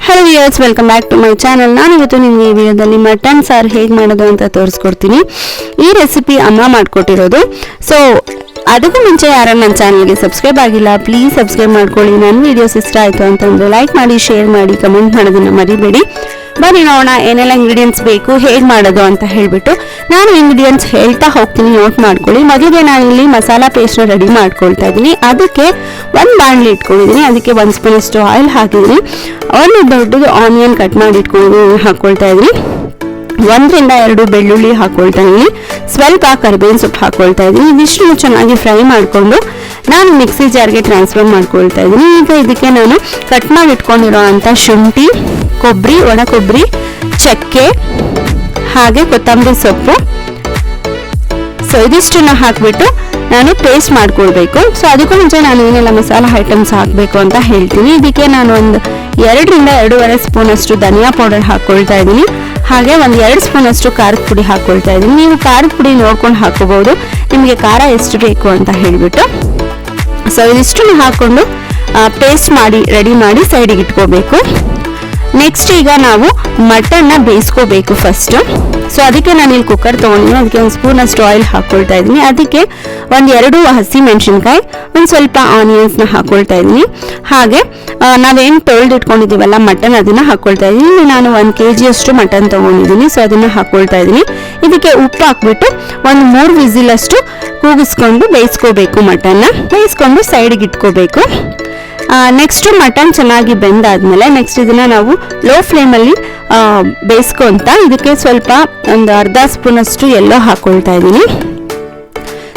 Hello viewers, welcome back to my channel. ನಾನು ಇವತ್ತು ನಿಮಗೆ ಈ ವಿಡಿಯೋದಲ್ಲಿ ಮಟನ್ ಸಾರು ಹೇಗೆ ಮಾಡೋದು ಅಂತ ತೋರಿಸ್ಕೊಡ್ತೀನಿ. ಈ ರೆಸಿಪಿ ಅಮ್ಮ ಮಾಡಿಕೊಟ್ಟಿರೋದು. ಸೊ ಅದಕ್ಕೂ ಮುಂಚೆ ಯಾರು ನನ್ನ ಚಾನಲ್ಗೆ ಸಬ್ಸ್ಕ್ರೈಬ್ ಆಗಿಲ್ಲ, ಪ್ಲೀಸ್ ಸಬ್ಸ್ಕ್ರೈಬ್ ಮಾಡ್ಕೊಳ್ಳಿ. ನನ್ನ ವೀಡಿಯೋಸ್ ಇಷ್ಟ ಆಯಿತು ಅಂತಂದರೆ ಲೈಕ್ ಮಾಡಿ, ಶೇರ್ ಮಾಡಿ, ಕಮೆಂಟ್ ಮಾಡೋದನ್ನು ಮರಿಬೇಡಿ. ಬನ್ನಿ ನೋಡೋಣ ಏನೆಲ್ಲ ಇಂಗ್ರೀಡಿಯೆಂಟ್ಸ್ ಬೇಕು, ಹೇಗೆ ಮಾಡೋದು ಅಂತ ಹೇಳಿಬಿಟ್ಟು ನಾನು ಇಂಗ್ರೀಡಿಯೆಂಟ್ಸ್ ಹೇಳ್ತಾ ಹೋಗ್ತೀನಿ, ನೋಟ್ ಮಾಡ್ಕೊಳ್ಳಿ. ಮೊದಲಿಗೆ ನಾನಿಲ್ಲಿ ಮಸಾಲಾ ಪೇಸ್ಟ್ನ ರೆಡಿ ಮಾಡ್ಕೊಳ್ತಾ ಇದ್ದೀನಿ. ಅದಕ್ಕೆ ಒಂದು ಬಾಣಲಿ ಇಟ್ಕೊಂಡಿದ್ದೀನಿ, ಅದಕ್ಕೆ 1 ಸ್ಪೂನಷ್ಟು ಆಯಿಲ್ ಹಾಕಿದ್ದೀನಿ. ಒಂದು ದೊಡ್ಡದು ಆನಿಯನ್ ಕಟ್ ಮಾಡಿ ಹಾಕ್ಕೊಳ್ತಾ ಇದ್ದೀನಿ. 1 ರಿಂದ 2 ಬೆಳ್ಳುಳ್ಳಿ ಹಾಕ್ಕೊಳ್ತಾ ಇದ್ದೀನಿ. ಸ್ವಲ್ಪ ಕರಿಬೇವಿನ ಸೊಪ್ಪು ಹಾಕ್ಕೊಳ್ತಾ ಇದ್ದೀನಿ. ಇದಿಷ್ಟು ಚೆನ್ನಾಗಿ ಫ್ರೈ ಮಾಡಿಕೊಂಡು ನಾನು ಮಿಕ್ಸಿ ಜಾರ್ಗೆ ಟ್ರಾನ್ಸ್ಫರ್ ಮಾಡ್ಕೊಳ್ತಾ ಇದ್ದೀನಿ. ಈಗ ಇದಕ್ಕೆ ನಾನು ಕಟ್ ಮಾಡಿ ಇಟ್ಕೊಂಡಿರೋ ಅಂಥ ಶುಂಠಿ, ಕೊಬ್ಬರಿ, ಒಣ ಕೊಬ್ಬರಿ, ಚಕ್ಕೆ ಹಾಗೆ ಕೊತ್ತಂಬರಿ ಸೊಪ್ಪು, ಸೊ ಇದಿಷ್ಟನ್ನ ಹಾಕಿಬಿಟ್ಟು ನಾನು ಪೇಸ್ಟ್ ಮಾಡ್ಕೊಳ್ಬೇಕು. ಸೊ ಅದಕ್ಕೂ ಮುಂಚೆ ನಾನು ಏನೆಲ್ಲ ಮಸಾಲ ಐಟಮ್ಸ್ ಹಾಕಬೇಕು ಅಂತ ಹೇಳ್ತೀನಿ. ಇದಕ್ಕೆ ನಾನು ಒಂದು 2 ರಿಂದ 2.5 ಸ್ಪೂನಷ್ಟು ಧನಿಯಾ ಪೌಡರ್ ಹಾಕ್ಕೊಳ್ತಾ ಇದ್ದೀನಿ. ಹಾಗೆ ಒಂದು 2 ಸ್ಪೂನಷ್ಟು ಖಾರದ ಪುಡಿ ಹಾಕ್ಕೊಳ್ತಾ ಇದ್ದೀನಿ. ನೀವು ಖಾರದ ಪುಡಿ ನೋಡ್ಕೊಂಡು ಹಾಕೋಬಹುದು, ನಿಮಗೆ ಖಾರ ಎಷ್ಟು ಬೇಕು ಅಂತ ಹೇಳಿಬಿಟ್ಟು. ಸೊ ಇದಿಷ್ಟನ್ನು ಹಾಕ್ಕೊಂಡು ಪೇಸ್ಟ್ ಮಾಡಿ ರೆಡಿ ಮಾಡಿ ಸೈಡಿಗೆ ಇಟ್ಕೋಬೇಕು. ನೆಕ್ಸ್ಟ್ ಈಗ ನಾವು ಮಟನ್ನ ಬೇಯಿಸ್ಕೋಬೇಕು ಫಸ್ಟು. ಸೊ ಅದಕ್ಕೆ ನಾನು ಇಲ್ಲಿ ಕುಕ್ಕರ್ ತೊಗೊಂಡಿದ್ದೀನಿ. ಅದಕ್ಕೆ 1 ಸ್ಪೂನಷ್ಟು ಆಯಿಲ್ ಹಾಕ್ಕೊಳ್ತಾ ಇದ್ದೀನಿ. ಅದಕ್ಕೆ 2 ಹಸಿ ಮೆಣಸಿನ್ಕಾಯಿ, ಒಂದು ಸ್ವಲ್ಪ ಆನಿಯನ್ಸ್ನ ಹಾಕ್ಕೊಳ್ತಾ ಇದ್ದೀನಿ. ಹಾಗೆ ನಾವೇನು ತೊಳೆದಿಟ್ಕೊಂಡಿದ್ದೀವಲ್ಲ ಮಟನ್, ಅದನ್ನು ಹಾಕ್ಕೊಳ್ತಾ ಇದ್ದೀನಿ. ಇಲ್ಲಿ ನಾನು 1 kg ಅಷ್ಟು ಮಟನ್ ತೊಗೊಂಡಿದ್ದೀನಿ. ಸೊ ಅದನ್ನು ಹಾಕ್ಕೊಳ್ತಾ ಇದ್ದೀನಿ. ಇದಕ್ಕೆ ಉಪ್ಪು ಹಾಕ್ಬಿಟ್ಟು ಒಂದು 3 ವಿಸಿಲಷ್ಟು ಕೂಗಿಸ್ಕೊಂಡು ಬೇಯಿಸ್ಕೋಬೇಕು. ಮಟನ್ನ ಬೇಯಿಸ್ಕೊಂಡು ಸೈಡಿಗೆ ಇಟ್ಕೋಬೇಕು. ನೆಕ್ಸ್ಟು ಮಟನ್ ಚೆನ್ನಾಗಿ ಬೆಂದಾದ್ಮೇಲೆ ನೆಕ್ಸ್ಟ್ ಇದನ್ನ ನಾವು ಲೋ ಫ್ಲೇಮಲ್ಲಿ ಬೇಯಿಸ್ಕೊಂತ ಇದಕ್ಕೆ ಸ್ವಲ್ಪ ಒಂದು 1/2 ಸ್ಪೂನಷ್ಟು ಎಲ್ಲೋ ಹಾಕ್ಕೊಳ್ತಾ ಇದ್ದೀನಿ.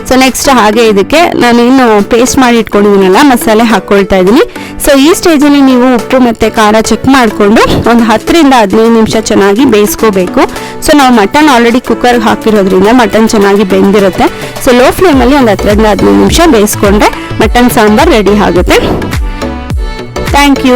ಸೊ ನೆಕ್ಸ್ಟ್ ಹಾಗೆ ಇದಕ್ಕೆ ನಾನು ಇನ್ನು ಪೇಸ್ಟ್ ಮಾಡಿ ಇಟ್ಕೊಂಡಿದ್ದೀನಲ್ಲ ಮಸಾಲೆ ಹಾಕ್ಕೊಳ್ತಾ ಇದ್ದೀನಿ. ಸೊ ಈ ಸ್ಟೇಜಲ್ಲಿ ನೀವು ಉಪ್ಪು ಮತ್ತು ಖಾರ ಚೆಕ್ ಮಾಡಿಕೊಂಡು ಒಂದು 10 ರಿಂದ 15 ನಿಮಿಷ ಚೆನ್ನಾಗಿ ಬೇಯಿಸ್ಕೋಬೇಕು. ಸೊ ನಾವು ಮಟನ್ ಆಲ್ರೆಡಿ ಕುಕ್ಕರ್ಗೆ ಹಾಕಿರೋದ್ರಿಂದ ಮಟನ್ ಚೆನ್ನಾಗಿ ಬೆಂದಿರುತ್ತೆ. ಸೊ ಲೋ ಫ್ಲೇಮಲ್ಲಿ ಒಂದು 10 ರಿಂದ 15 ನಿಮಿಷ ಬೇಯಿಸ್ಕೊಂಡ್ರೆ ಮಟನ್ ಸಾಂಬಾರ್ ರೆಡಿ ಆಗುತ್ತೆ. Thank you.